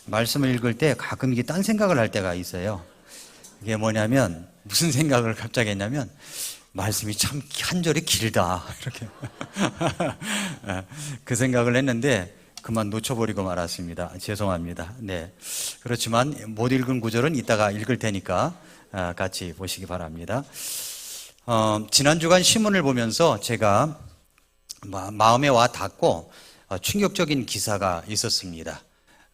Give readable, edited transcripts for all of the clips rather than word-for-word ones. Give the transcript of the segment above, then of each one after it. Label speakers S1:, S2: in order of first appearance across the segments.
S1: 말씀을 읽을 때 가끔 이게 딴 생각을 할 때가 있어요. 이게 뭐냐면, 무슨 생각을 갑자기 했냐면, 말씀이 참 한 절이 길다. 이렇게. 그 생각을 했는데, 그만 놓쳐버리고 말았습니다. 죄송합니다. 네. 그렇지만, 못 읽은 구절은 이따가 읽을 테니까, 같이 보시기 바랍니다. 지난 주간 신문을 보면서 제가 마음에 와 닿고, 충격적인 기사가 있었습니다.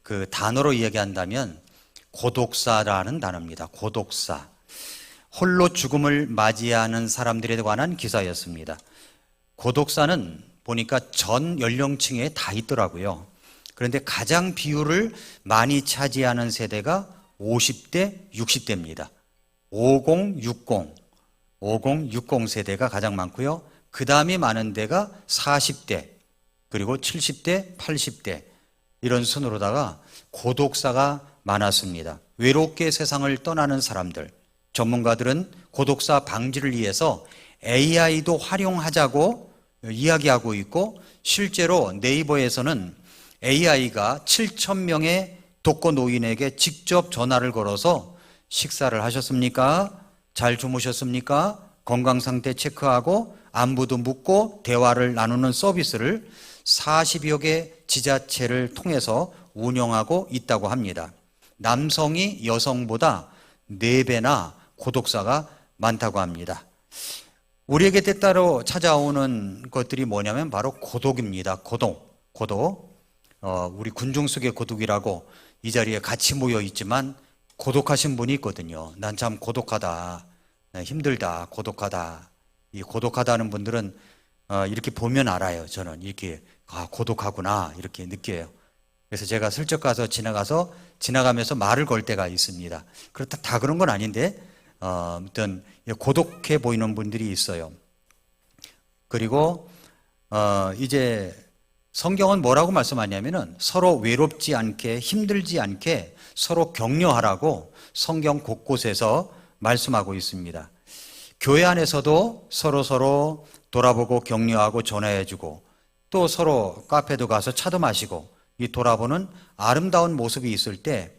S1: 그 단어로 이야기한다면 고독사라는 단어입니다. 고독사. 홀로 죽음을 맞이하는 사람들에 관한 기사였습니다. 고독사는 보니까 전 연령층에 다 있더라고요. 그런데 가장 비율을 많이 차지하는 세대가 50대, 60대입니다. 5060 세대가 가장 많고요. 그 다음에 많은 데가 40대, 그리고 70대, 80대 이런 순으로다가 고독사가 많았습니다. 외롭게 세상을 떠나는 사람들, 전문가들은 고독사 방지를 위해서 AI도 활용하자고 이야기하고 있고, 실제로 네이버에서는 AI가 7,000명의 독거 노인에게 직접 전화를 걸어서 식사를 하셨습니까? 잘 주무셨습니까? 건강 상태 체크하고 안부도 묻고 대화를 나누는 서비스를 40여 개 지자체를 통해서 운영하고 있다고 합니다. 남성이 여성보다 4배나 고독사가 많다고 합니다. 우리에게 때따로 찾아오는 것들이 뭐냐면 바로 고독입니다. 고독. 우리 군중 속의 고독이라고 이 자리에 같이 모여 있지만 고독하신 분이 있거든요. 난 참 고독하다, 힘들다, 고독하다. 이 고독하다는 분들은 이렇게 보면 알아요. 저는 이렇게 고독하구나 이렇게 느껴요. 그래서 제가 슬쩍 가서 지나가면서 말을 걸 때가 있습니다. 그렇다 다 그런 건 아닌데 아무튼 고독해 보이는 분들이 있어요. 그리고 이제 성경은 뭐라고 말씀하냐면은 서로 외롭지 않게, 힘들지 않게 서로 격려하라고 성경 곳곳에서 말씀하고 있습니다. 교회 안에서도 서로 돌아보고 격려하고 전화해주고, 또 서로 카페도 가서 차도 마시고 이 돌아보는 아름다운 모습이 있을 때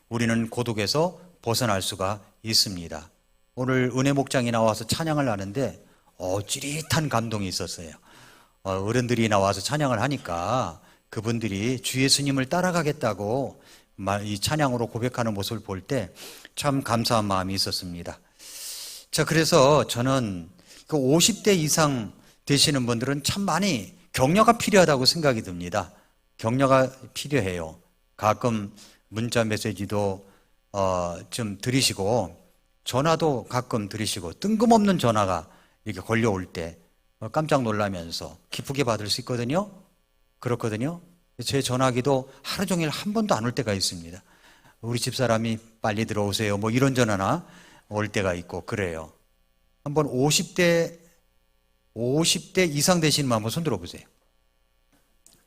S1: 우리는 고독에서 벗어날 수가 있습니다. 오늘 은혜 목장이 나와서 찬양을 하는데 찌릿한 감동이 있었어요. 어른들이 나와서 찬양을 하니까 그분들이 주 예수님을 따라가겠다고 이 찬양으로 고백하는 모습을 볼 때 참 감사한 마음이 있었습니다. 자, 그래서 저는 그 50대 이상 되시는 분들은 참 많이 격려가 필요하다고 생각이 듭니다. 격려가 필요해요. 가끔 문자 메시지도 좀 들으시고, 전화도 가끔 들으시고, 뜬금없는 전화가 이렇게 걸려올 때 깜짝 놀라면서 기쁘게 받을 수 있거든요. 그렇거든요. 제 전화기도 하루 종일 한 번도 안 올 때가 있습니다. 우리 집사람이 빨리 들어오세요, 뭐 이런 전화나 올 때가 있고 그래요. 한번 50대 이상 되시는 분 한번 손 들어보세요.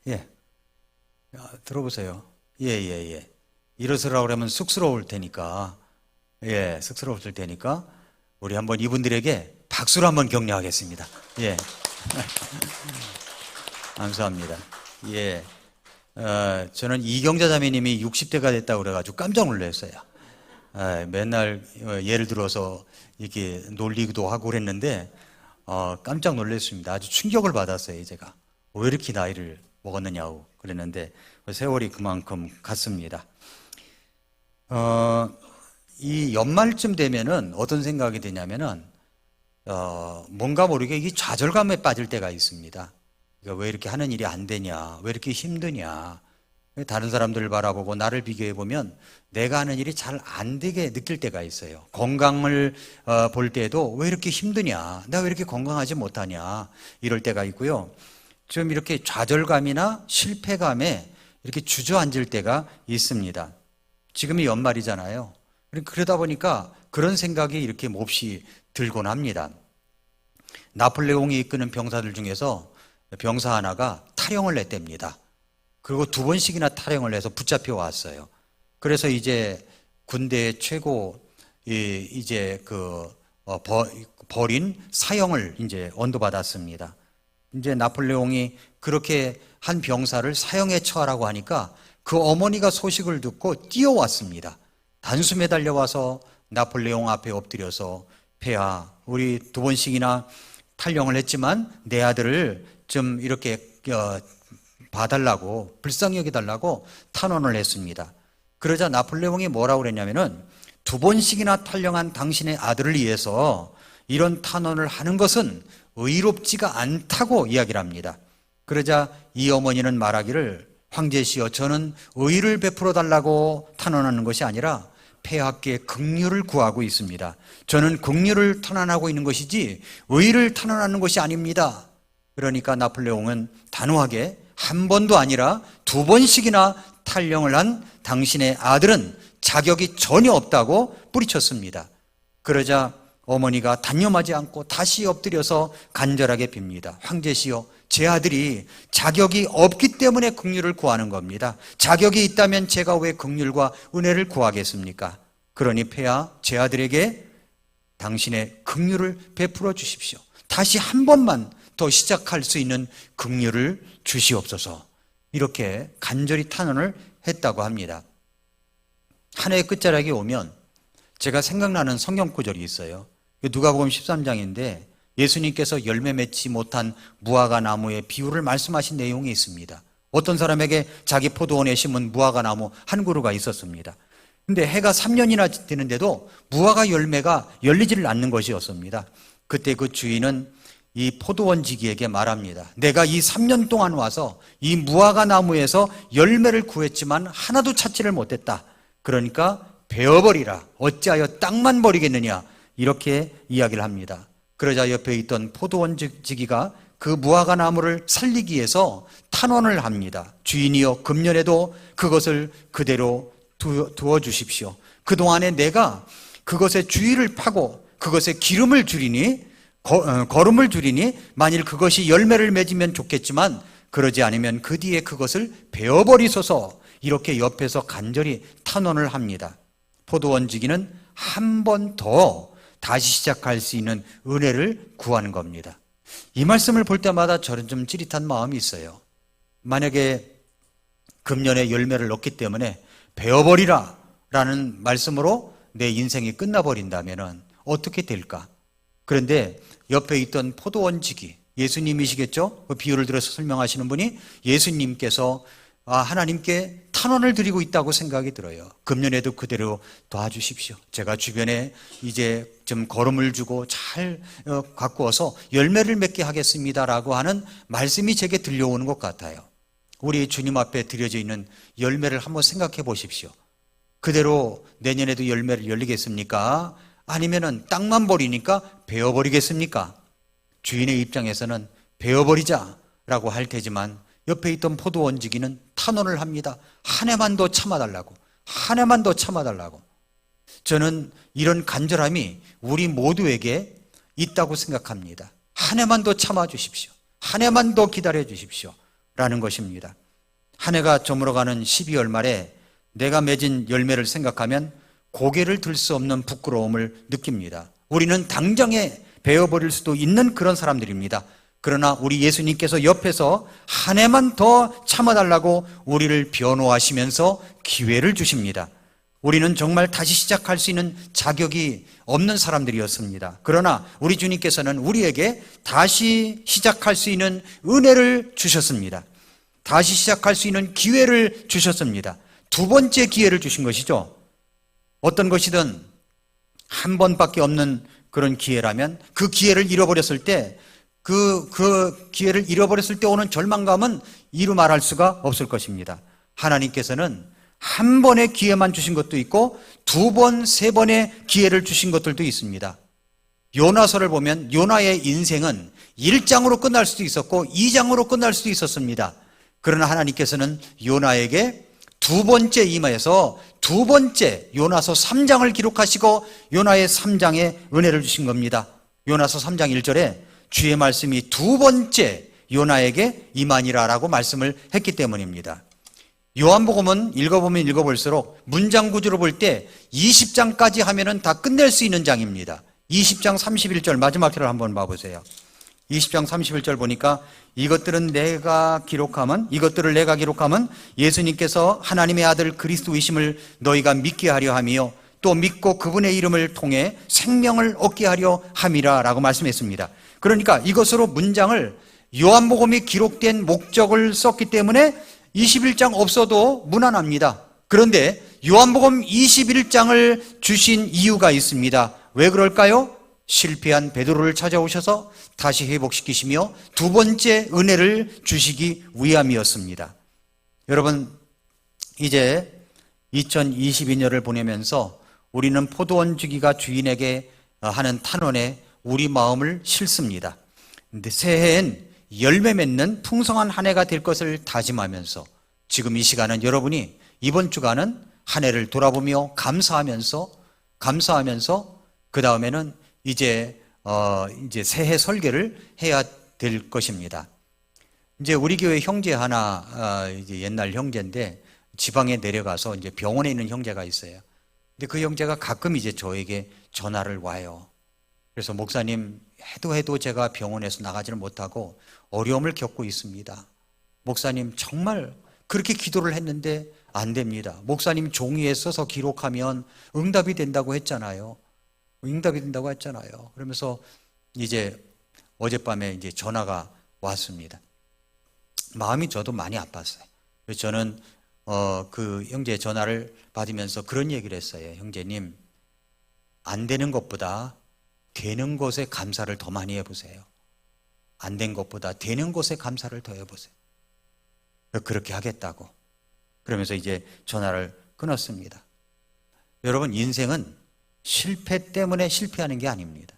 S1: 예. 들어보세요. 예. 이러시라고 그러면 쑥스러울 테니까, 쑥스러울 테니까 우리 한번 이분들에게 박수로 한번 격려하겠습니다. 예. 감사합니다. 예. 저는 이경자 자매님이 60대가 됐다고 그래가지고 깜짝 놀랐어요. 맨날 예를 들어서 이렇게 놀리기도 하고 그랬는데, 깜짝 놀랐습니다. 아주 충격을 받았어요, 제가. 왜 이렇게 나이를 먹었느냐고 그랬는데, 세월이 그만큼 갔습니다. 이 연말쯤 되면은 어떤 생각이 드냐면은, 뭔가 모르게 이 좌절감에 빠질 때가 있습니다. 그러니까 왜 이렇게 하는 일이 안 되냐, 왜 이렇게 힘드냐, 다른 사람들을 바라보고 나를 비교해보면 내가 하는 일이 잘 안 되게 느낄 때가 있어요. 건강을 볼 때도 왜 이렇게 힘드냐, 내가 왜 이렇게 건강하지 못하냐, 이럴 때가 있고요. 좀 이렇게 좌절감이나 실패감에 이렇게 주저앉을 때가 있습니다. 지금이 연말이잖아요. 그러다 보니까 그런 생각이 이렇게 몹시 들곤 합니다. 나폴레옹이 이끄는 병사들 중에서 병사 하나가 탈영을 했답니다. 그리고 2번씩이나 탈영을 해서 붙잡혀 왔어요. 그래서 이제 군대의 최고 이제 벌인 사형을 이제 언도받았습니다. 이제 나폴레옹이 그렇게 한 병사를 사형에 처하라고 하니까 그 어머니가 소식을 듣고 뛰어왔습니다. 단숨에 달려와서 나폴레옹 앞에 엎드려서 폐하, 우리 2번씩이나 탈영을 했지만 내 아들을 좀 이렇게 봐달라고, 불쌍히 여겨달라고 탄원을 했습니다. 그러자 나폴레옹이 뭐라고 그랬냐면은 2번씩이나 탈영한 당신의 아들을 위해서 이런 탄원을 하는 것은 의롭지가 않다고 이야기를 합니다. 그러자 이 어머니는 말하기를, 황제시여, 저는 의를 베풀어 달라고 탄원하는 것이 아니라 폐하께 긍휼을 구하고 있습니다. 저는 긍휼을 탄원하고 있는 것이지 의를 탄원하는 것이 아닙니다. 그러니까 나폴레옹은 단호하게 한 번도 아니라 2번씩이나 탈영을 한 당신의 아들은 자격이 전혀 없다고 뿌리쳤습니다. 그러자 어머니가 단념하지 않고 다시 엎드려서 간절하게 빕니다. 황제시여, 제 아들이 자격이 없기 때문에 긍휼을 구하는 겁니다. 자격이 있다면 제가 왜 긍휼과 은혜를 구하겠습니까? 그러니 폐하, 제 아들에게 당신의 긍휼을 베풀어 주십시오. 다시 한 번만 더 시작할 수 있는 긍휼을 주시옵소서. 이렇게 간절히 탄원을 했다고 합니다. 한 해의 끝자락이 오면 제가 생각나는 성경 구절이 있어요. 누가복음 13장인데 예수님께서 열매 맺지 못한 무화과 나무의 비유를 말씀하신 내용이 있습니다. 어떤 사람에게 자기 포도원에 심은 무화과 나무 한 그루가 있었습니다. 근데 해가 3년이나 되는데도 무화과 열매가 열리지를 않는 것이었습니다. 그때 그 주인은 이 포도원지기에게 말합니다. 내가 이 3년 동안 와서 이 무화과 나무에서 열매를 구했지만 하나도 찾지를 못했다. 그러니까 베어버리라. 어찌하여 땅만 버리겠느냐. 이렇게 이야기를 합니다. 그러자 옆에 있던 포도원지기가 그 무화과 나무를 살리기 위해서 탄원을 합니다. 주인이여, 금년에도 그것을 그대로 두어 주십시오. 그동안에 내가 그것의 주위를 파고 그것에 기름을 줄이니, 거름을 줄이니 만일 그것이 열매를 맺으면 좋겠지만 그러지 않으면 그 뒤에 그것을 베어버리소서. 이렇게 옆에서 간절히 탄원을 합니다. 포도원지기는 한 번 더 다시 시작할 수 있는 은혜를 구하는 겁니다. 이 말씀을 볼 때마다 저는 좀 찌릿한 마음이 있어요. 만약에 금년에 열매를 얻기 때문에 베어버리라 라는 말씀으로 내 인생이 끝나버린다면 어떻게 될까? 그런데 옆에 있던 포도원지기, 예수님이시겠죠? 그 비유를 들어서 설명하시는 분이 예수님께서 하나님께 탄원을 드리고 있다고 생각이 들어요. 금년에도 그대로 도와주십시오. 제가 주변에 이제 좀 거름을 주고 잘 가꾸어서 열매를 맺게 하겠습니다라고 하는 말씀이 제게 들려오는 것 같아요. 우리 주님 앞에 드려져 있는 열매를 한번 생각해 보십시오. 그대로 내년에도 열매를 열리겠습니까? 아니면은 땅만 버리니까 베어버리겠습니까? 주인의 입장에서는 베어버리자라고 할 테지만 옆에 있던 포도원지기는 탄원을 합니다. 한 해만 더 참아달라고, 한 해만 더 참아달라고. 저는 이런 간절함이 우리 모두에게 있다고 생각합니다. 한 해만 더 참아주십시오. 한 해만 더 기다려주십시오. 라는 것입니다. 한 해가 저물어가는 12월 말에 내가 맺은 열매를 생각하면 고개를 들 수 없는 부끄러움을 느낍니다. 우리는 당장에 베어버릴 수도 있는 그런 사람들입니다. 그러나 우리 예수님께서 옆에서 한 해만 더 참아달라고 우리를 변호하시면서 기회를 주십니다. 우리는 정말 다시 시작할 수 있는 자격이 없는 사람들이었습니다. 그러나 우리 주님께서는 우리에게 다시 시작할 수 있는 은혜를 주셨습니다. 다시 시작할 수 있는 기회를 주셨습니다. 2번째 기회를 주신 것이죠. 어떤 것이든 한 번밖에 없는 그런 기회라면 그 기회를 잃어버렸을 때 그 기회를 잃어버렸을 때 오는 절망감은 이루 말할 수가 없을 것입니다. 하나님께서는 한 번의 기회만 주신 것도 있고 2번, 3번의 기회를 주신 것들도 있습니다. 요나서를 보면 요나의 인생은 1장으로 끝날 수도 있었고 2장으로 끝날 수도 있었습니다. 그러나 하나님께서는 요나에게 2번째 임하여서 2번째 요나서 3장을 기록하시고 요나의 3장에 은혜를 주신 겁니다. 요나서 3장 1절에 주의 말씀이 2번째 요나에게 임하니라라고 말씀을 했기 때문입니다. 요한복음은 읽어보면 읽어볼수록 문장 구조로 볼 때 20장까지 하면은 다 끝낼 수 있는 장입니다. 20장 31절 마지막 절을 한번 봐보세요. 20장 31절 보니까 이것들을 내가 기록함은 예수님께서 하나님의 아들 그리스도이심을 너희가 믿게 하려 함이요 또 믿고 그분의 이름을 통해 생명을 얻게 하려 함이라 라고 말씀했습니다. 그러니까 이것으로 문장을 요한복음이 기록된 목적을 썼기 때문에 21장 없어도 무난합니다. 그런데 요한복음 21장을 주신 이유가 있습니다. 왜 그럴까요? 실패한 베드로를 찾아오셔서 다시 회복시키시며 두 번째 은혜를 주시기 위함이었습니다. 여러분, 이제 2022년을 보내면서 우리는 포도원 주기가 주인에게 하는 탄원에 우리 마음을 싣습니다. 근데 새해엔 열매 맺는 풍성한 한 해가 될 것을 다짐하면서 지금 이 시간은 여러분이 이번 주간은 한 해를 돌아보며 감사하면서 그 다음에는 이제 새해 설계를 해야 될 것입니다. 이제 우리 교회 형제 하나 이제 옛날 형제인데 지방에 내려가서 이제 병원에 있는 형제가 있어요. 근데 그 형제가 가끔 이제 저에게 전화를 와요. 그래서 목사님 해도 제가 병원에서 나가지를 못하고 어려움을 겪고 있습니다. 목사님 정말 그렇게 기도를 했는데 안 됩니다. 목사님 종이에 써서 기록하면 응답이 된다고 했잖아요. 그러면서 이제 어젯밤에 이제 전화가 왔습니다. 마음이 저도 많이 아팠어요. 그래서 저는 그 형제의 전화를 받으면서 그런 얘기를 했어요. 형제님, 안 되는 것보다 되는 것에 감사를 더 많이 해보세요. 안 된 것보다 되는 것에 감사를 더 해보세요. 그렇게 하겠다고. 그러면서 이제 전화를 끊었습니다. 여러분, 인생은 실패 때문에 실패하는 게 아닙니다.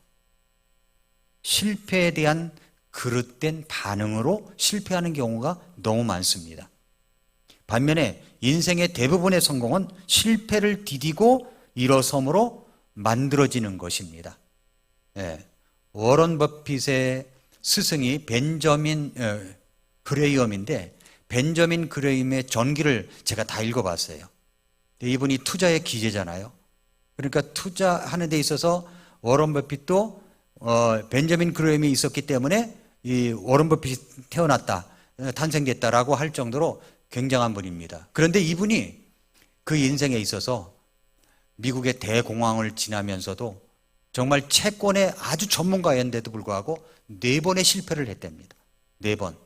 S1: 실패에 대한 그릇된 반응으로 실패하는 경우가 너무 많습니다. 반면에 인생의 대부분의 성공은 실패를 디디고 일어섬으로 만들어지는 것입니다. 워런 버핏의 스승이 벤저민 그레이엄인데 벤저민 그레이엄의 전기를 제가 다 읽어봤어요. 이분이 투자의 기재잖아요. 그러니까 투자하는 데 있어서 워런 버핏도 벤저민 그레이엄이 있었기 때문에 이 워런 버핏이 태어났다, 탄생됐다라고 할 정도로 굉장한 분입니다. 그런데 이분이 그 인생에 있어서 미국의 대공황을 지나면서도 정말 채권의 아주 전문가였는데도 불구하고 4번의 실패를 했답니다. 4번.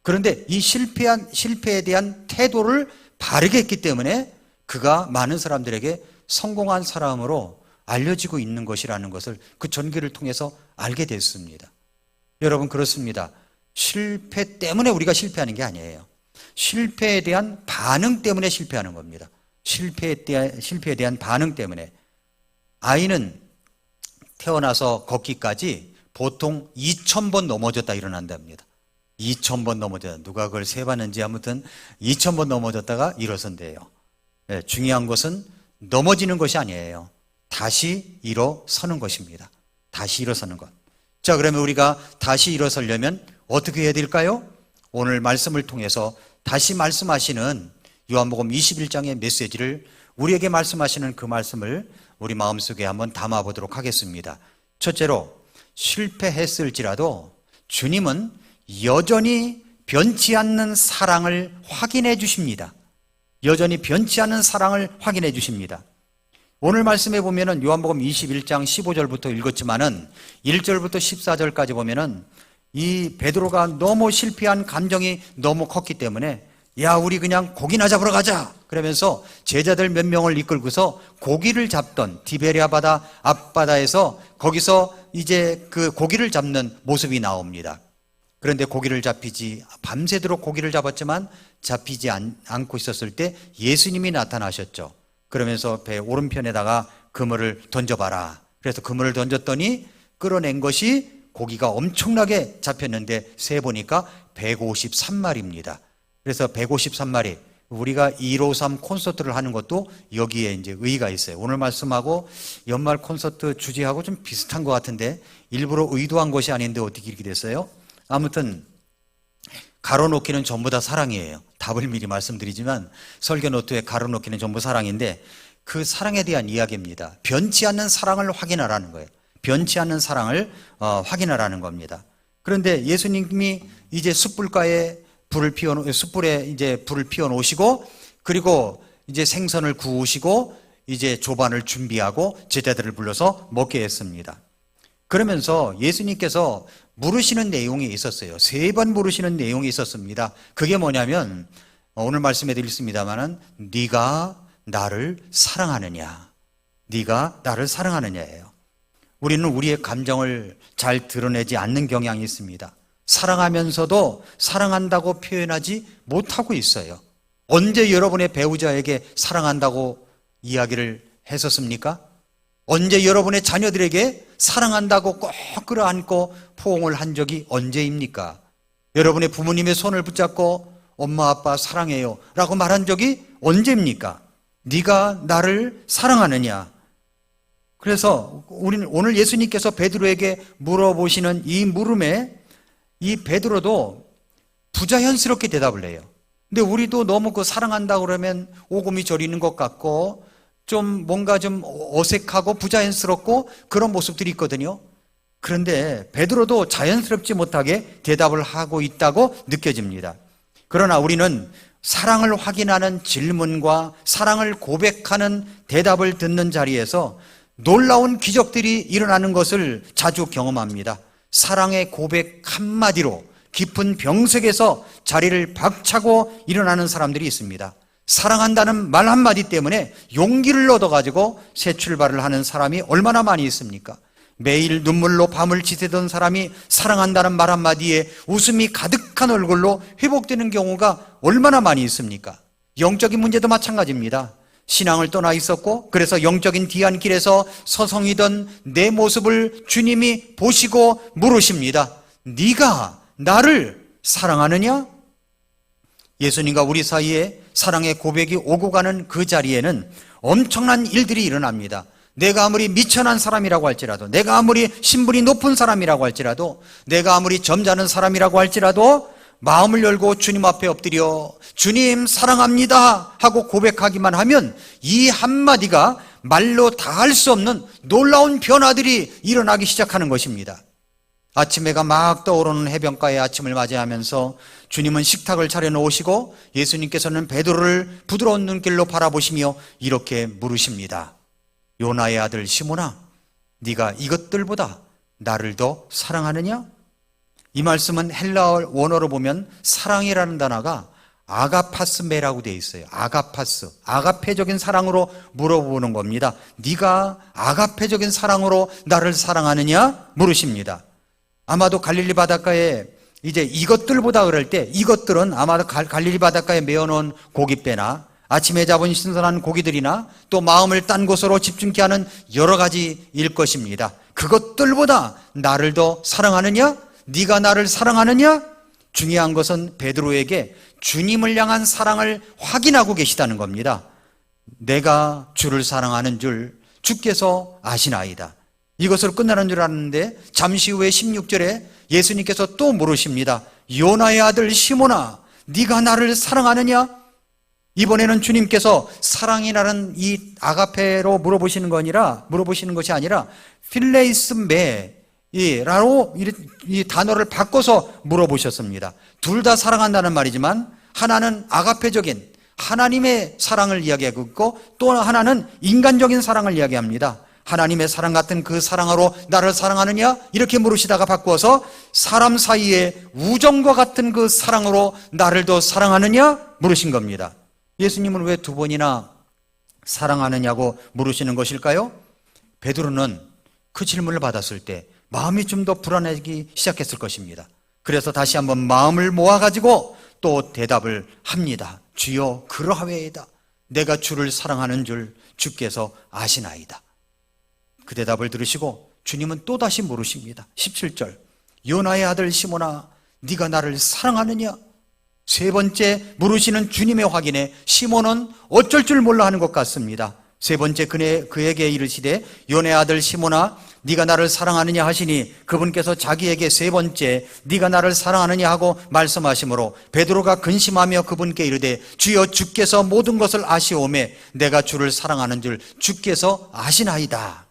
S1: 그런데 이 실패에 대한 태도를 바르게 했기 때문에 그가 많은 사람들에게 성공한 사람으로 알려지고 있는 것이라는 것을 그 전기를 통해서 알게 됐습니다. 여러분, 그렇습니다. 실패 때문에 우리가 실패하는 게 아니에요. 실패에 대한 반응 때문에 실패하는 겁니다. 실패에 대한 반응 때문에. 아이는 태어나서 걷기까지 보통 2000번 넘어졌다 일어난답니다. 2000번 넘어졌다. 누가 그걸 세봤는지 아무튼 2000번 넘어졌다가 일어선대요. 중요한 것은 넘어지는 것이 아니에요. 다시 일어서는 것입니다. 다시 일어서는 것. 자, 그러면 우리가 다시 일어서려면 어떻게 해야 될까요? 오늘 말씀을 통해서 다시 말씀하시는 요한복음 21장의 메시지를 우리에게 말씀하시는 그 말씀을 우리 마음속에 한번 담아보도록 하겠습니다. 첫째로, 실패했을지라도 주님은 여전히 변치 않는 사랑을 확인해 주십니다. 여전히 변치 않는 사랑을 확인해 주십니다. 오늘 말씀에 보면은 요한복음 21장 15절부터 읽었지만은 1절부터 14절까지 보면은 이 베드로가 너무 실패한 감정이 너무 컸기 때문에 야, 우리 그냥 고기나 잡으러 가자 그러면서 제자들 몇 명을 이끌고서 고기를 잡던 디베리아 바다 앞바다에서 거기서 이제 그 고기를 잡는 모습이 나옵니다. 그런데 밤새도록 고기를 잡았지만 잡히지 않고 있었을 때 예수님이 나타나셨죠. 그러면서 배 오른편에다가 그물을 던져봐라. 그래서 그물을 던졌더니 끌어낸 것이 고기가 엄청나게 잡혔는데 세보니까 153마리입니다. 그래서 153마리, 우리가 153 콘서트를 하는 것도 여기에 이제 의의가 있어요. 오늘 말씀하고 연말 콘서트 주제하고 좀 비슷한 것 같은데 일부러 의도한 것이 아닌데 어떻게 이렇게 됐어요? 아무튼 가로놓기는 전부 다 사랑이에요. 답을 미리 말씀드리지만 설교 노트에 가로놓기는 전부 사랑인데 그 사랑에 대한 이야기입니다. 변치 않는 사랑을 확인하라는 거예요. 변치 않는 사랑을 확인하라는 겁니다. 그런데 예수님이 이제 숯불에 이제 불을 피워 놓으시고, 그리고 이제 생선을 구우시고 이제 조반을 준비하고 제자들을 불러서 먹게 했습니다. 그러면서 예수님께서 물으시는 내용이 있었어요. 3번 물으시는 내용이 있었습니다. 그게 뭐냐면 오늘 말씀해 드렸습니다마는 네가 나를 사랑하느냐, 네가 나를 사랑하느냐예요. 우리는 우리의 감정을 잘 드러내지 않는 경향이 있습니다. 사랑하면서도 사랑한다고 표현하지 못하고 있어요. 언제 여러분의 배우자에게 사랑한다고 이야기를 했었습니까? 언제 여러분의 자녀들에게 사랑한다고 꼭 끌어안고 포옹을 한 적이 언제입니까? 여러분의 부모님의 손을 붙잡고 엄마 아빠 사랑해요 라고 말한 적이 언제입니까? 네가 나를 사랑하느냐? 그래서 우리는 오늘 예수님께서 베드로에게 물어보시는 이 물음에 이 베드로도 부자연스럽게 대답을 해요. 근데 우리도 너무 그 사랑한다 그러면 오금이 저리는 것 같고 좀 뭔가 좀 어색하고 부자연스럽고 그런 모습들이 있거든요. 그런데 베드로도 자연스럽지 못하게 대답을 하고 있다고 느껴집니다. 그러나 우리는 사랑을 확인하는 질문과 사랑을 고백하는 대답을 듣는 자리에서 놀라운 기적들이 일어나는 것을 자주 경험합니다. 사랑의 고백 한마디로 깊은 병석에서 자리를 박차고 일어나는 사람들이 있습니다. 사랑한다는 말 한마디 때문에 용기를 얻어가지고 새 출발을 하는 사람이 얼마나 많이 있습니까? 매일 눈물로 밤을 지새던 사람이 사랑한다는 말 한마디에 웃음이 가득한 얼굴로 회복되는 경우가 얼마나 많이 있습니까? 영적인 문제도 마찬가지입니다. 신앙을 떠나 있었고 그래서 영적인 뒤안길에서 서성이던 내 모습을 주님이 보시고 물으십니다. 네가 나를 사랑하느냐? 예수님과 우리 사이에 사랑의 고백이 오고 가는 그 자리에는 엄청난 일들이 일어납니다. 내가 아무리 미천한 사람이라고 할지라도, 내가 아무리 신분이 높은 사람이라고 할지라도, 내가 아무리 점잖은 사람이라고 할지라도 마음을 열고 주님 앞에 엎드려 주님 사랑합니다 하고 고백하기만 하면 이 한마디가 말로 다 할 수 없는 놀라운 변화들이 일어나기 시작하는 것입니다. 아침 해가 막 떠오르는 해변가의 아침을 맞이하면서 주님은 식탁을 차려놓으시고 예수님께서는 베드로를 부드러운 눈길로 바라보시며 이렇게 물으십니다. 요나의 아들 시몬아, 네가 이것들보다 나를 더 사랑하느냐? 이 말씀은 헬라어 원어로 보면 사랑이라는 단어가 아가파스메라고 되어 있어요. 아가파스, 아가페적인 사랑으로 물어보는 겁니다. 네가 아가페적인 사랑으로 나를 사랑하느냐? 물으십니다. 아마도 갈릴리 바닷가에 이제 이것들보다 그럴 때 이것들은 아마도 갈릴리 바닷가에 메어놓은 고깃배나 아침에 잡은 신선한 고기들이나 또 마음을 딴 곳으로 집중케 하는 여러 가지일 것입니다. 그것들보다 나를 더 사랑하느냐? 네가 나를 사랑하느냐? 중요한 것은 베드로에게 주님을 향한 사랑을 확인하고 계시다는 겁니다. 내가 주를 사랑하는 줄 주께서 아시나이다. 이것으로 끝나는 줄 알았는데 잠시 후에 16절에 예수님께서 또 물으십니다. 요나의 아들 시몬아, 네가 나를 사랑하느냐? 이번에는 주님께서 사랑이라는 이 아가페로 물어보시는 것이 아니라 필레이스메라고 이 단어를 바꿔서 물어보셨습니다. 둘 다 사랑한다는 말이지만 하나는 아가페적인 하나님의 사랑을 이야기하고 있고 또 하나는 인간적인 사랑을 이야기합니다. 하나님의 사랑 같은 그 사랑으로 나를 사랑하느냐? 이렇게 물으시다가 바꾸어서 사람 사이의 우정과 같은 그 사랑으로 나를 더 사랑하느냐? 물으신 겁니다. 예수님은 왜 2번이나 사랑하느냐고 물으시는 것일까요? 베드로는 그 질문을 받았을 때 마음이 좀 더 불안해지기 시작했을 것입니다. 그래서 다시 한번 마음을 모아가지고 또 대답을 합니다. 주여 그러하외이다. 내가 주를 사랑하는 줄 주께서 아시나이다. 그 대답을 들으시고 주님은 또다시 물으십니다. 17절 요나의 아들 시몬아, 네가 나를 사랑하느냐? 3번째 물으시는 주님의 확인에 시몬은 어쩔 줄 몰라 하는 것 같습니다. 3번째 그에게 이르시되 요나의 아들 시몬아, 네가 나를 사랑하느냐 하시니 그분께서 자기에게 3번째 네가 나를 사랑하느냐 하고 말씀하시므로 베드로가 근심하며 그분께 이르되 주여 주께서 모든 것을 아시오매 내가 주를 사랑하는 줄 주께서 아시나이다.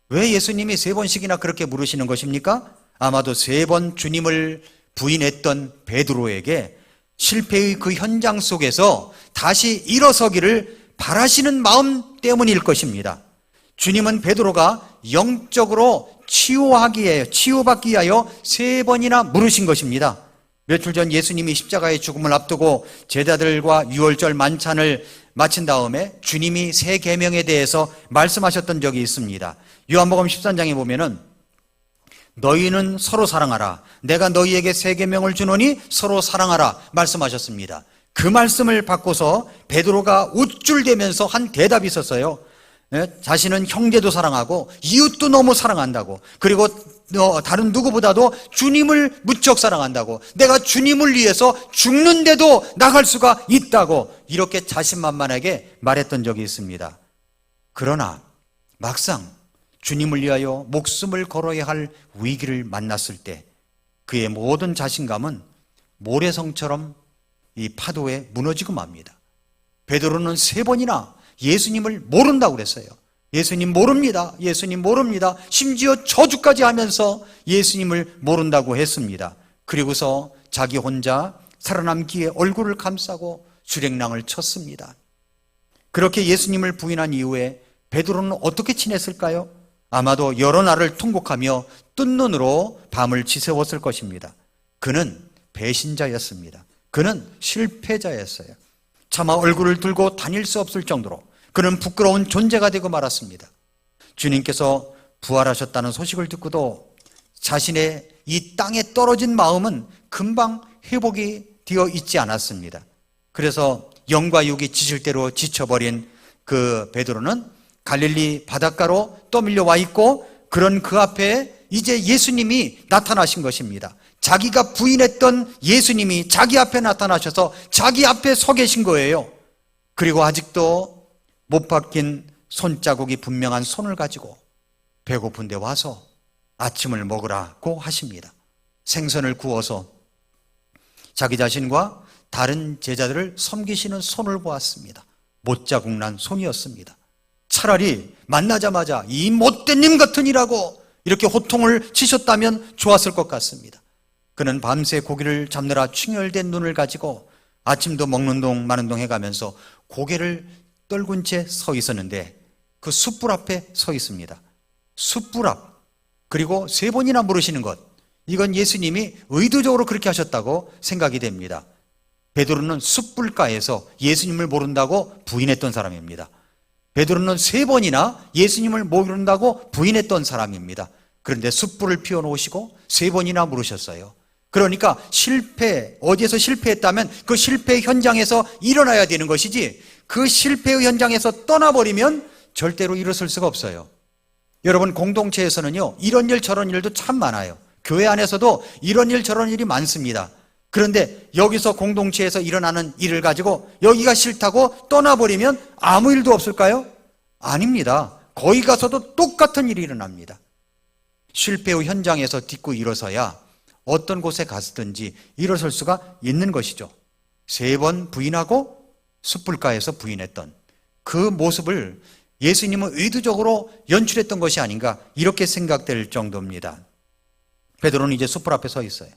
S1: 왜 예수님이 3번씩이나 그렇게 물으시는 것입니까? 아마도 3번 주님을 부인했던 베드로에게 실패의 그 현장 속에서 다시 일어서기를 바라시는 마음 때문일 것입니다. 주님은 베드로가 영적으로 치유받기 위하여 3번이나 물으신 것입니다. 며칠 전 예수님이 십자가의 죽음을 앞두고 제자들과 유월절 만찬을 마친 다음에 주님이 3계명에 대해서 말씀하셨던 적이 있습니다. 요한복음 13장에 보면은 너희는 서로 사랑하라. 내가 너희에게 3계명을 주노니 서로 사랑하라 말씀하셨습니다. 그 말씀을 받고서 베드로가 우쭐대면서 한 대답이 있었어요. 자신은 형제도 사랑하고 이웃도 너무 사랑한다고, 그리고 다른 누구보다도 주님을 무척 사랑한다고, 내가 주님을 위해서 죽는데도 나갈 수가 있다고 이렇게 자신만만하게 말했던 적이 있습니다. 그러나 막상 주님을 위하여 목숨을 걸어야 할 위기를 만났을 때 그의 모든 자신감은 모래성처럼 이 파도에 무너지고 맙니다. 베드로는 3번이나 예수님을 모른다고 그랬어요. 예수님 모릅니다. 예수님 모릅니다. 심지어 저주까지 하면서 예수님을 모른다고 했습니다. 그리고서 자기 혼자 살아남기에 얼굴을 감싸고 주랭랑을 쳤습니다. 그렇게 예수님을 부인한 이후에 베드로는 어떻게 지냈을까요? 아마도 여러 날을 통곡하며 뜬 눈으로 밤을 지새웠을 것입니다. 그는 배신자였습니다. 그는 실패자였어요. 차마 얼굴을 들고 다닐 수 없을 정도로 그는 부끄러운 존재가 되고 말았습니다. 주님께서 부활하셨다는 소식을 듣고도 자신의 이 땅에 떨어진 마음은 금방 회복이 되어 있지 않았습니다. 그래서 영과 육이 지칠 대로 지쳐버린 그 베드로는 갈릴리 바닷가로 떠밀려 와 있고, 그런 그 앞에 이제 예수님이 나타나신 것입니다. 자기가 부인했던 예수님이 자기 앞에 나타나셔서 자기 앞에 서 계신 거예요. 그리고 아직도 못 박힌 손자국이 분명한 손을 가지고 배고픈데 와서 아침을 먹으라고 하십니다. 생선을 구워서 자기 자신과 다른 제자들을 섬기시는 손을 보았습니다. 못자국 난 손이었습니다. 차라리 만나자마자 이 못된 님 같은 이라고 이렇게 호통을 치셨다면 좋았을 것 같습니다. 그는 밤새 고기를 잡느라 충혈된 눈을 가지고 아침도 먹는 동 마는 동 해가면서 고개를 떨군 채 서 있었는데 그 숯불 앞에 서 있습니다. 숯불 앞, 그리고 3번이나 물으시는 것, 이건 예수님이 의도적으로 그렇게 하셨다고 생각이 됩니다. 베드로는 숯불가에서 예수님을 모른다고 부인했던 사람입니다. 베드로는 3번이나 예수님을 모른다고 부인했던 사람입니다. 그런데 숯불을 피워놓으시고 3번이나 물으셨어요. 그러니까 어디에서 실패했다면 그 실패 현장에서 일어나야 되는 것이지, 그 실패의 현장에서 떠나버리면 절대로 일어설 수가 없어요. 여러분, 공동체에서는요, 이런 일 저런 일도 참 많아요. 교회 안에서도 이런 일 저런 일이 많습니다. 그런데 여기서 공동체에서 일어나는 일을 가지고 여기가 싫다고 떠나버리면 아무 일도 없을까요? 아닙니다. 거기 가서도 똑같은 일이 일어납니다. 실패의 현장에서 딛고 일어서야 어떤 곳에 갔든지 일어설 수가 있는 것이죠. 3번 부인하고 숯불가에서 부인했던 그 모습을 예수님은 의도적으로 연출했던 것이 아닌가, 이렇게 생각될 정도입니다. 베드로는 이제 숯불 앞에 서 있어요.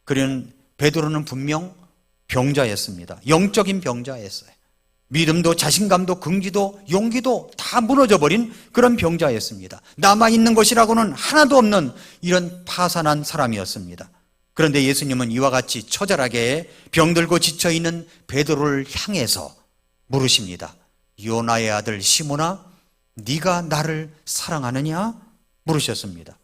S1: 그는 베드로는 분명 병자였습니다. 영적인 병자였어요. 믿음도 자신감도 긍지도 용기도 다 무너져버린 그런 병자였습니다. 남아있는 것이라고는 하나도 없는 이런 파산한 사람이었습니다. 그런데 예수님은 이와 같이 처절하게 병들고 지쳐있는 베드로를 향해서 물으십니다. 요나의 아들 시몬아, 네가 나를 사랑하느냐? 물으셨습니다.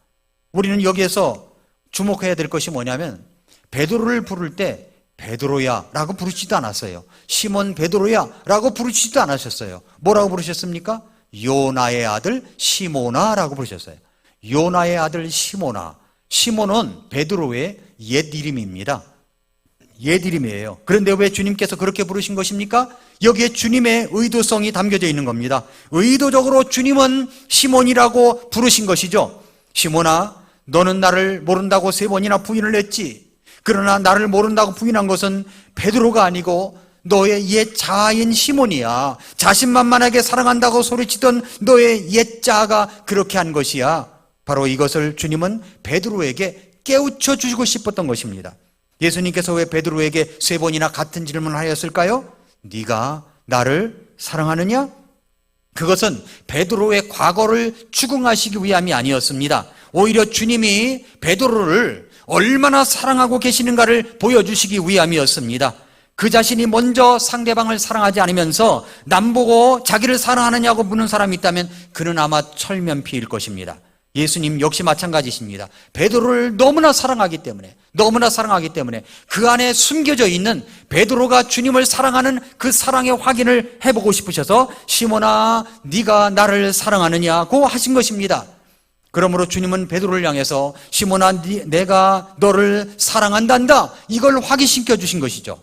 S1: 우리는 여기에서 주목해야 될 것이 뭐냐면, 베드로를 부를 때 베드로야 라고 부르지도 않았어요. 시몬 베드로야 라고 부르지도 않으셨어요. 뭐라고 부르셨습니까? 요나의 아들 시몬아 라고 부르셨어요. 요나의 아들 시몬아. 시몬은 베드로의 옛 이름입니다. 옛 이름이에요. 그런데 왜 주님께서 그렇게 부르신 것입니까? 여기에 주님의 의도성이 담겨져 있는 겁니다. 의도적으로 주님은 시몬이라고 부르신 것이죠. 시몬아, 너는 나를 모른다고 3번이나 부인을 했지. 그러나 나를 모른다고 부인한 것은 베드로가 아니고 너의 옛 자아인 시몬이야. 자신만만하게 사랑한다고 소리치던 너의 옛 자아가 그렇게 한 것이야. 바로 이것을 주님은 베드로에게 깨우쳐 주시고 싶었던 것입니다. 예수님께서 왜 베드로에게 3번이나 같은 질문을 하였을까요? 네가 나를 사랑하느냐? 그것은 베드로의 과거를 추궁하시기 위함이 아니었습니다. 오히려 주님이 베드로를 얼마나 사랑하고 계시는가를 보여주시기 위함이었습니다. 그 자신이 먼저 상대방을 사랑하지 않으면서 남보고 자기를 사랑하느냐고 묻는 사람이 있다면 그는 아마 철면피일 것입니다. 예수님 역시 마찬가지십니다. 베드로를 너무나 사랑하기 때문에 그 안에 숨겨져 있는 베드로가 주님을 사랑하는 그 사랑의 확인을 해보고 싶으셔서 시몬아 네가 나를 사랑하느냐고 하신 것입니다. 그러므로 주님은 베드로를 향해서 시몬아 내가 너를 사랑한단다, 이걸 확인시켜 주신 것이죠.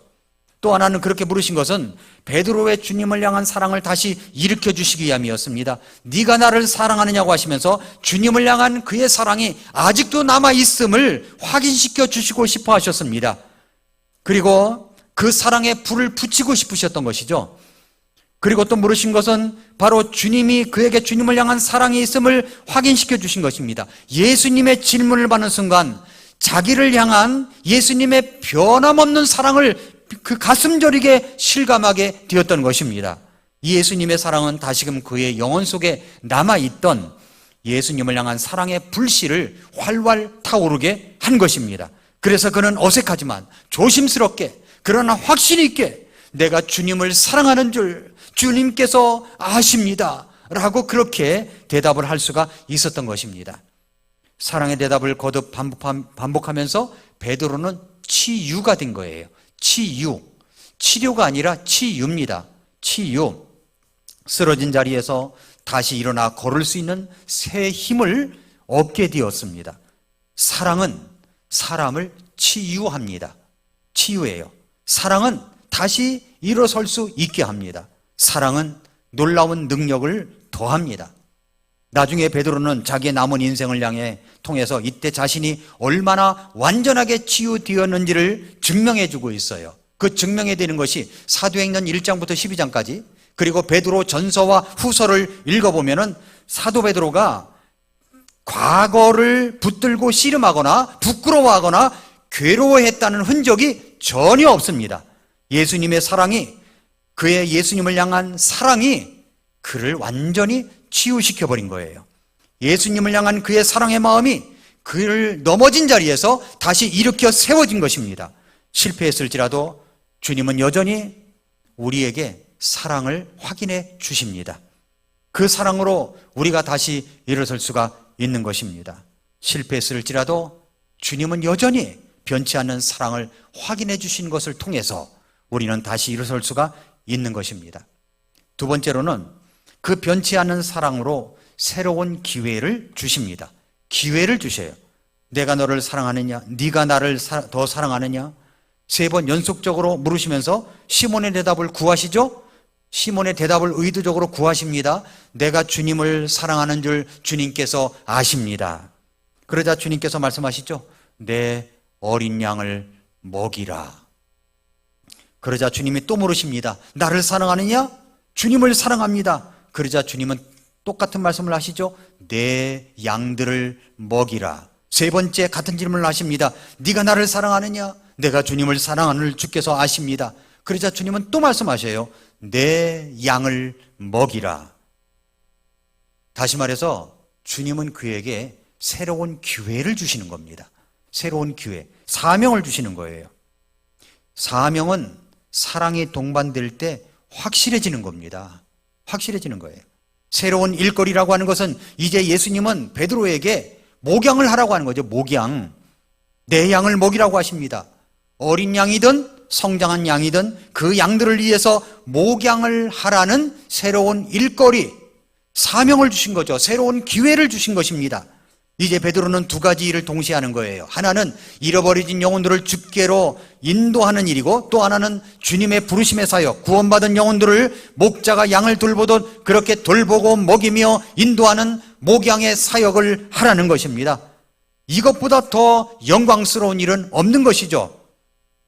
S1: 또 하나는 그렇게 부르신 것은 베드로의 주님을 향한 사랑을 다시 일으켜 주시기 위함이었습니다. 네가 나를 사랑하느냐고 하시면서 주님을 향한 그의 사랑이 아직도 남아있음을 확인시켜 주시고 싶어 하셨습니다. 그리고 그 사랑에 불을 붙이고 싶으셨던 것이죠. 그리고 또 물으신 것은 바로 주님이 그에게 주님을 향한 사랑이 있음을 확인시켜 주신 것입니다. 예수님의 질문을 받는 순간 자기를 향한 예수님의 변함없는 사랑을 그 가슴 저리게 실감하게 되었던 것입니다. 예수님의 사랑은 다시금 그의 영혼 속에 남아있던 예수님을 향한 사랑의 불씨를 활활 타오르게 한 것입니다. 그래서 그는 어색하지만 조심스럽게 그러나 확신 있게 내가 주님을 사랑하는 줄 주님께서 아십니다 라고 그렇게 대답을 할 수가 있었던 것입니다. 사랑의 대답을 거듭 반복하면서 베드로는 치유가 된 거예요. 치료가 아니라 치유입니다. 치유. 쓰러진 자리에서 다시 일어나 걸을 수 있는 새 힘을 얻게 되었습니다. 사랑은 사람을 치유합니다. 치유예요. 사랑은 다시 일어설 수 있게 합니다. 사랑은 놀라운 능력을 더합니다. 나중에 베드로는 자기의 남은 인생을 향해 통해서 이때 자신이 얼마나 완전하게 치유되었는지를 증명해 주고 있어요. 그 증명해 되는 것이 사도행전 1장부터 12장까지, 그리고 베드로 전서와 후서를 읽어보면은 사도 베드로가 과거를 붙들고 씨름하거나 부끄러워하거나 괴로워했다는 흔적이 전혀 없습니다. 예수님의 사랑이, 그의 예수님을 향한 사랑이 그를 완전히 치유시켜버린 거예요. 예수님을 향한 그의 사랑의 마음이 그를 넘어진 자리에서 다시 일으켜 세워진 것입니다. 실패했을지라도 주님은 여전히 우리에게 사랑을 확인해 주십니다. 그 사랑으로 우리가 다시 일어설 수가 있는 것입니다. 실패했을지라도 주님은 여전히 변치 않는 사랑을 확인해 주신 것을 통해서 우리는 다시 일어설 수가 있는 것입니다. 두 번째로는 그 변치 않는 사랑으로 새로운 기회를 주십니다. 기회를 주셔요. 내가 너를 사랑하느냐? 네가 나를 더 사랑하느냐? 3번 연속적으로 물으시면서 시몬의 대답을 구하시죠? 시몬의 대답을 의도적으로 구하십니다. 내가 주님을 사랑하는 줄 주님께서 아십니다. 그러자 주님께서 말씀하시죠. 내 어린 양을 먹이라. 그러자 주님이 또 물으십니다. 나를 사랑하느냐? 주님을 사랑합니다. 그러자 주님은 똑같은 말씀을 하시죠. 내 양들을 먹이라. 3번째 같은 질문을 하십니다. 네가 나를 사랑하느냐? 내가 주님을 사랑하는 주께서 아십니다. 그러자 주님은 또 말씀하셔요. 내 양을 먹이라. 다시 말해서 주님은 그에게 새로운 기회를 주시는 겁니다. 새로운 기회, 사명을 주시는 거예요. 사명은 사랑이 동반될 때 확실해지는 겁니다. 확실해지는 거예요. 새로운 일거리라고 하는 것은 이제 예수님은 베드로에게 목양을 하라고 하는 거죠. 목양. 내 양을 먹이라고 하십니다. 어린 양이든 성장한 양이든 그 양들을 위해서 목양을 하라는 새로운 일거리, 사명을 주신 거죠. 새로운 기회를 주신 것입니다. 이제 베드로는 2가지 일을 동시에 하는 거예요. 하나는 잃어버려진 영혼들을 주께로 인도하는 일이고, 또 하나는 주님의 부르심의 사역, 구원받은 영혼들을 목자가 양을 돌보듯 그렇게 돌보고 먹이며 인도하는 목양의 사역을 하라는 것입니다. 이것보다 더 영광스러운 일은 없는 것이죠.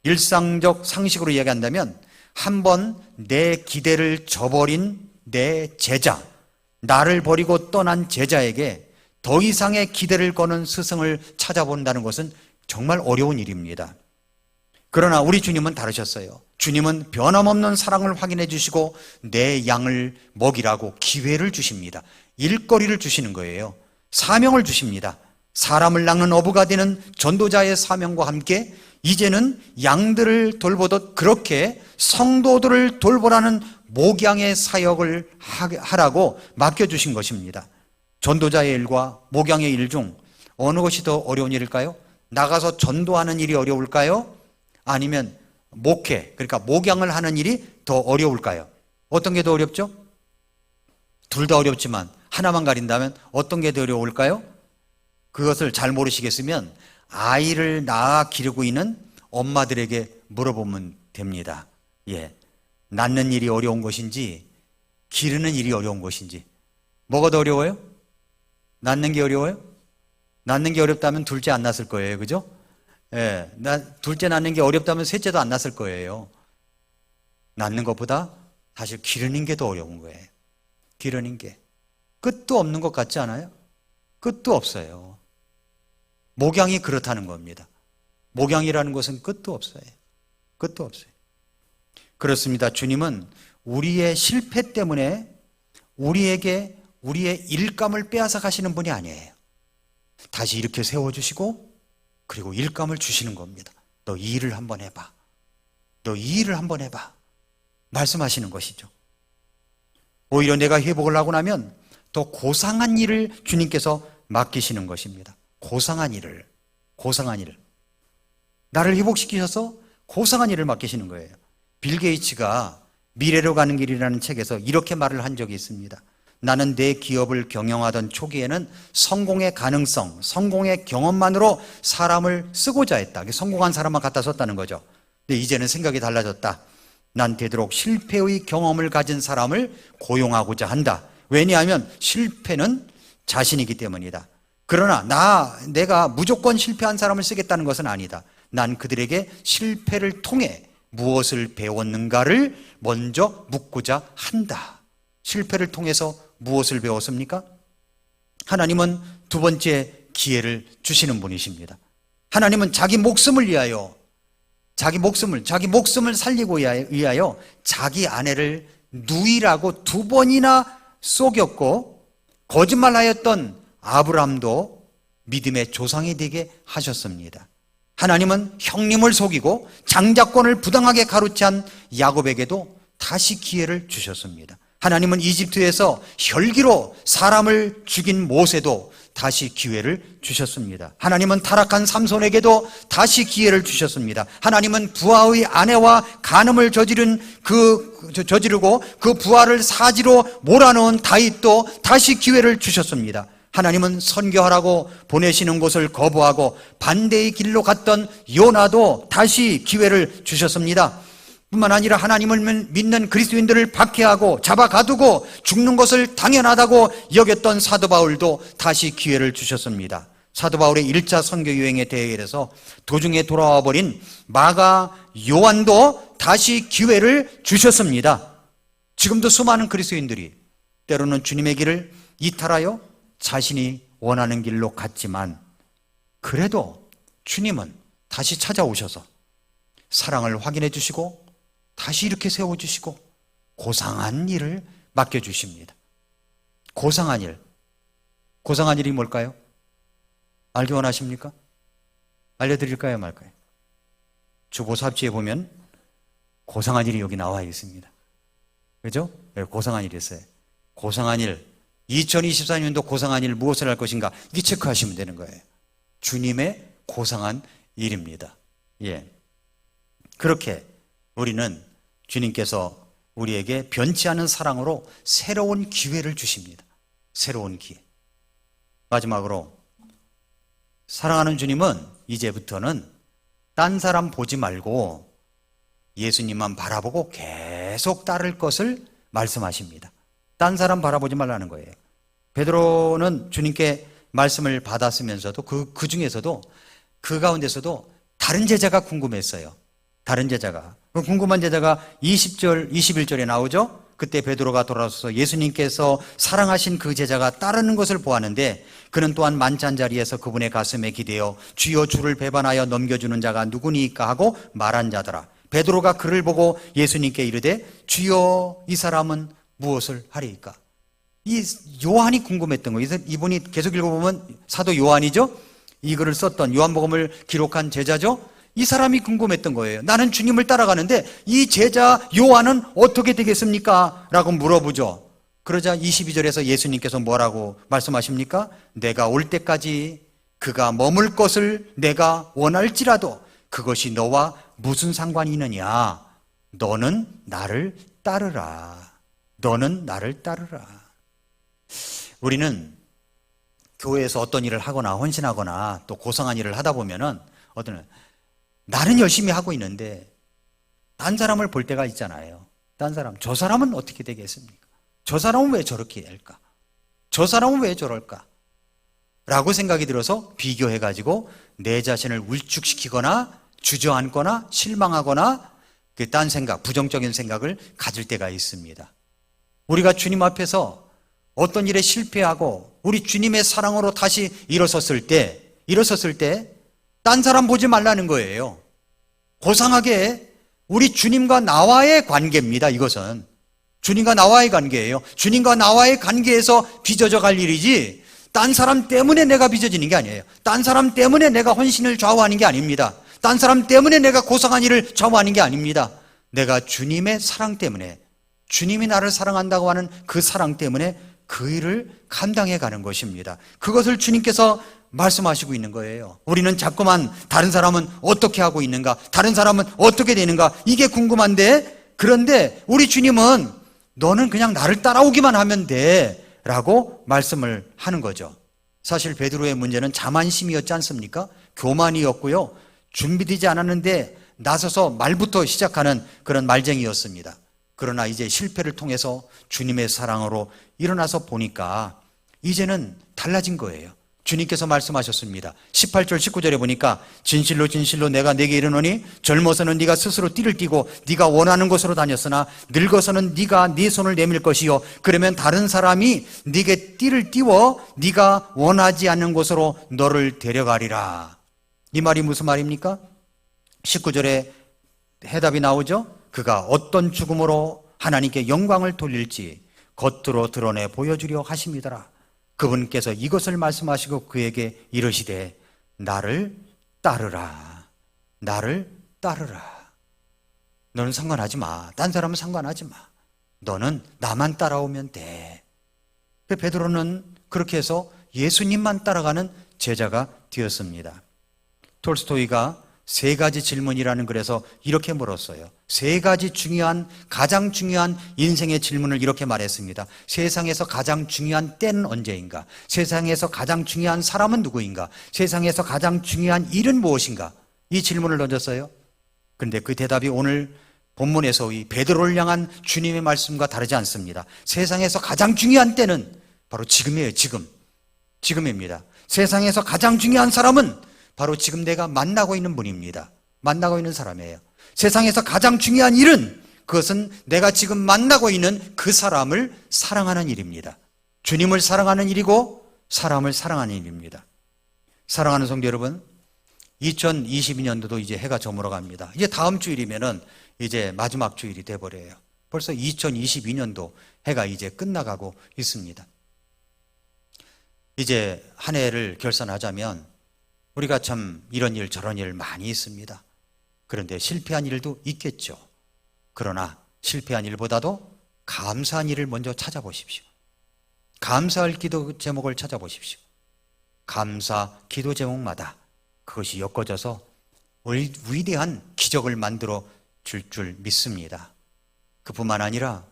S1: 일상적 상식으로 이야기한다면 한번 내 기대를 저버린 내 제자, 나를 버리고 떠난 제자에게 더 이상의 기대를 거는 스승을 찾아본다는 것은 정말 어려운 일입니다. 그러나 우리 주님은 다르셨어요. 주님은 변함없는 사랑을 확인해 주시고 내 양을 먹이라고 기회를 주십니다. 일거리를 주시는 거예요. 사명을 주십니다. 사람을 낚는 어부가 되는 전도자의 사명과 함께 이제는 양들을 돌보듯 그렇게 성도들을 돌보라는 목양의 사역을 하라고 맡겨주신 것입니다. 전도자의 일과 목양의 일 중 어느 것이 더 어려운 일일까요? 나가서 전도하는 일이 어려울까요? 아니면 목회, 그러니까 목양을 하는 일이 더 어려울까요? 어떤 게 더 어렵죠? 둘 다 어렵지만 하나만 가린다면 어떤 게 더 어려울까요? 그것을 잘 모르시겠으면 아이를 낳아 기르고 있는 엄마들에게 물어보면 됩니다. 예, 낳는 일이 어려운 것인지 기르는 일이 어려운 것인지. 뭐가 더 어려워요? 낳는 게 어려워요? 낳는 게 어렵다면 둘째 안 낳았을 거예요. 그죠? 예, 둘째 낳는 게 어렵다면 셋째도 안 낳았을 거예요. 낳는 것보다 사실 기르는 게 더 어려운 거예요. 기르는 게. 끝도 없는 것 같지 않아요? 끝도 없어요. 목양이 그렇다는 겁니다. 목양이라는 것은 끝도 없어요. 끝도 없어요. 그렇습니다. 주님은 우리의 실패 때문에 우리에게 우리의 일감을 빼앗아 가시는 분이 아니에요. 다시 이렇게 세워주시고 그리고 일감을 주시는 겁니다. 너 이 일을 한번 해봐. 너 이 일을 한번 해봐. 말씀하시는 것이죠. 오히려 내가 회복을 하고 나면 더 고상한 일을 주님께서 맡기시는 것입니다. 고상한 일을. 나를 회복시키셔서 고상한 일을 맡기시는 거예요. 빌 게이츠가 미래로 가는 길이라는 책에서 이렇게 말을 한 적이 있습니다. 나는 내 기업을 경영하던 초기에는 성공의 가능성, 성공의 경험만으로 사람을 쓰고자 했다. 성공한 사람만 갖다 썼다는 거죠. 근데 이제는 생각이 달라졌다. 난 되도록 실패의 경험을 가진 사람을 고용하고자 한다. 왜냐하면 실패는 자신이기 때문이다. 그러나 내가 무조건 실패한 사람을 쓰겠다는 것은 아니다. 난 그들에게 실패를 통해 무엇을 배웠는가를 먼저 묻고자 한다. 실패를 통해서 무엇을 배웠습니까? 하나님은 두 번째 기회를 주시는 분이십니다. 하나님은 자기 목숨을 위하여 자기 목숨을 살리고 위하여 자기 아내를 누이라고 2번이나 속였고 거짓말하였던 아브람도 믿음의 조상이 되게 하셨습니다. 하나님은 형님을 속이고 장자권을 부당하게 가로챈 야곱에게도 다시 기회를 주셨습니다. 하나님은 이집트에서 혈기로 사람을 죽인 모세도 다시 기회를 주셨습니다. 하나님은 타락한 삼손에게도 다시 기회를 주셨습니다. 하나님은 부하의 아내와 간음을 저지르고 그 부하를 사지로 몰아넣은 다윗도 다시 기회를 주셨습니다. 하나님은 선교하라고 보내시는 곳을 거부하고 반대의 길로 갔던 요나도 다시 기회를 주셨습니다. 뿐만 아니라 하나님을 믿는 그리스도인들을 박해하고 잡아가두고 죽는 것을 당연하다고 여겼던 사도 바울도 다시 기회를 주셨습니다. 사도 바울의 1차 선교 여행에 대해서 도중에 돌아와 버린 마가 요한도 다시 기회를 주셨습니다. 지금도 수많은 그리스도인들이 때로는 주님의 길을 이탈하여 자신이 원하는 길로 갔지만 그래도 주님은 다시 찾아오셔서 사랑을 확인해 주시고 다시 이렇게 세워주시고 고상한 일을 맡겨주십니다. 고상한 일이 뭘까요? 알기 원하십니까? 알려드릴까요 말까요? 주보삽지에 보면 고상한 일이 여기 나와 있습니다. 그죠? 고상한 일이 있어요. 고상한 일, 2024년도 고상한 일 무엇을 할 것인가 이게 체크하시면 되는 거예요. 주님의 고상한 일입니다. 예. 그렇게 우리는 주님께서 우리에게 변치 않은 사랑으로 새로운 기회를 주십니다. 새로운 기회. 마지막으로 사랑하는 주님은 이제부터는 딴 사람 보지 말고 예수님만 바라보고 계속 따를 것을 말씀하십니다. 딴 사람 바라보지 말라는 거예요. 베드로는 주님께 말씀을 받았으면서도 그 중에서도 그 가운데서도 다른 제자가 궁금했어요. 다른 제자가. 그 궁금한 제자가 20절, 21절에 나오죠? 그때 베드로가 돌아서서 예수님께서 사랑하신 그 제자가 따르는 것을 보았는데 그는 또한 만찬자리에서 그분의 가슴에 기대어 주여 주를 배반하여 넘겨주는 자가 누구니까 하고 말한 자더라. 베드로가 그를 보고 예수님께 이르되 주여 이 사람은 무엇을 하리이까? 이 요한이 궁금했던 거예요. 이분이 계속 읽어보면 사도 요한이죠. 이 글을 썼던 요한복음을 기록한 제자죠. 이 사람이 궁금했던 거예요. 나는 주님을 따라가는데 이 제자 요한은 어떻게 되겠습니까? 라고 물어보죠. 그러자 22절에서 예수님께서 뭐라고 말씀하십니까? 내가 올 때까지 그가 머물 것을 내가 원할지라도 그것이 너와 무슨 상관이 있느냐? 너는 나를 따르라. 너는 나를 따르라. 우리는 교회에서 어떤 일을 하거나 헌신하거나 또 고상한 일을 하다 보면은 나는 열심히 하고 있는데 딴 사람을 볼 때가 있잖아요. 딴 사람, 저 사람은 어떻게 되겠습니까? 저 사람은 왜 저렇게 될까? 저 사람은 왜 저럴까? 라고 생각이 들어서 비교해가지고 내 자신을 울축시키거나 주저앉거나 실망하거나 딴 생각, 부정적인 생각을 가질 때가 있습니다. 우리가 주님 앞에서 어떤 일에 실패하고 우리 주님의 사랑으로 다시 일어섰을 때 딴 사람 보지 말라는 거예요. 고상하게 우리 주님과 나와의 관계입니다. 이것은 주님과 나와의 관계예요. 주님과 나와의 관계에서 빚어져 갈 일이지 딴 사람 때문에 내가 빚어지는 게 아니에요. 딴 사람 때문에 내가 헌신을 좌우하는 게 아닙니다. 딴 사람 때문에 내가 고상한 일을 좌우하는 게 아닙니다. 내가 주님의 사랑 때문에, 주님이 나를 사랑한다고 하는 그 사랑 때문에 그 일을 감당해 가는 것입니다. 그것을 주님께서 말씀하시고 있는 거예요. 우리는 자꾸만 다른 사람은 어떻게 하고 있는가, 다른 사람은 어떻게 되는가, 이게 궁금한데, 그런데 우리 주님은 너는 그냥 나를 따라오기만 하면 돼 라고 말씀을 하는 거죠. 사실 베드로의 문제는 자만심이었지 않습니까? 교만이었고요, 준비되지 않았는데 나서서 말부터 시작하는 그런 말쟁이였습니다. 그러나 이제 실패를 통해서 주님의 사랑으로 일어나서 보니까 이제는 달라진 거예요. 주님께서 말씀하셨습니다. 18절 19절에 보니까 진실로 진실로 내가 네게 이르노니 젊어서는 네가 스스로 띠를 띠고 네가 원하는 곳으로 다녔으나 늙어서는 네가 네 손을 내밀 것이요 그러면 다른 사람이 네게 띠를 띠워 네가 원하지 않는 곳으로 너를 데려가리라. 이 말이 무슨 말입니까? 19절에 해답이 나오죠. 그가 어떤 죽음으로 하나님께 영광을 돌릴지 겉으로 드러내 보여주려 하심이더라. 그분께서 이것을 말씀하시고 그에게 이르시되 나를 따르라. 나를 따르라. 너는 상관하지 마. 딴 사람은 상관하지 마. 너는 나만 따라오면 돼. 베드로는 그렇게 해서 예수님만 따라가는 제자가 되었습니다. 톨스토이가 세 가지 질문이라는 글에서 이렇게 물었어요. 세 가지 가장 중요한 인생의 질문을 이렇게 말했습니다. 세상에서 가장 중요한 때는 언제인가? 세상에서 가장 중요한 사람은 누구인가? 세상에서 가장 중요한 일은 무엇인가? 이 질문을 던졌어요. 그런데 그 대답이 오늘 본문에서 이 베드로를 향한 주님의 말씀과 다르지 않습니다. 세상에서 가장 중요한 때는 바로 지금이에요. 지금입니다. 세상에서 가장 중요한 사람은 바로 지금 내가 만나고 있는 분입니다. 만나고 있는 사람이에요. 세상에서 가장 중요한 일은 그것은 내가 지금 만나고 있는 그 사람을 사랑하는 일입니다. 주님을 사랑하는 일이고 사람을 사랑하는 일입니다. 사랑하는 성도 여러분, 2022년도도 이제 해가 저물어 갑니다. 이제 다음 주일이면은 이제 마지막 주일이 돼버려요. 벌써 2022년도 해가 이제 끝나가고 있습니다. 이제 한 해를 결산하자면 우리가 참 이런 일 저런 일 많이 있습니다. 그런데 실패한 일도 있겠죠. 그러나 실패한 일보다도 감사한 일을 먼저 찾아보십시오. 감사할 기도 제목을 찾아보십시오. 감사 기도 제목마다 그것이 엮어져서 위대한 기적을 만들어 줄 믿습니다. 그뿐만 아니라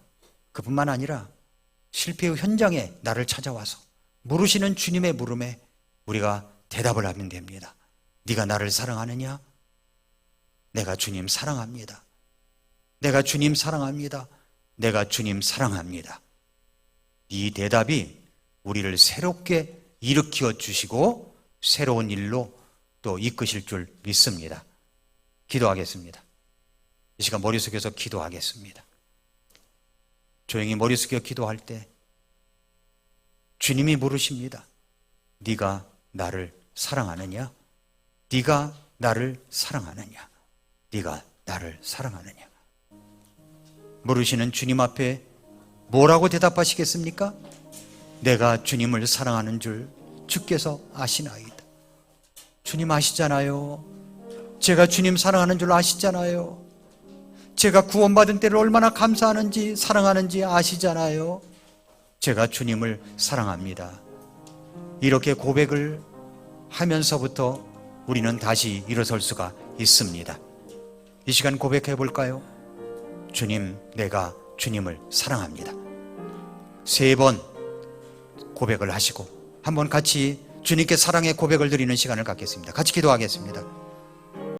S1: 실패의 현장에 나를 찾아와서 물으시는 주님의 물음에 우리가 대답을 하면 됩니다. 네가 나를 사랑하느냐? 내가 주님 사랑합니다. 내가 주님 사랑합니다. 내가 주님 사랑합니다. 이 대답이 우리를 새롭게 일으켜 주시고 새로운 일로 또 이끄실 줄 믿습니다. 기도하겠습니다. 이 시간 머릿속에서 기도하겠습니다. 조용히 머리 숙여 기도할 때 주님이 물으십니다. 네가 나를 사랑하느냐? 네가 나를 사랑하느냐? 네가 나를 사랑하느냐? 물으시는 주님 앞에 뭐라고 대답하시겠습니까? 내가 주님을 사랑하는 줄 주께서 아시나이다. 주님 아시잖아요. 제가 주님 사랑하는 줄 아시잖아요. 제가 구원받은 때를 얼마나 감사하는지 사랑하는지 아시잖아요. 제가 주님을 사랑합니다. 이렇게 고백을 하면서부터 우리는 다시 일어설 수가 있습니다. 이 시간 고백해 볼까요? 주님, 내가 주님을 사랑합니다. 3번 고백을 하시고 한번 같이 주님께 사랑의 고백을 드리는 시간을 갖겠습니다. 같이 기도하겠습니다.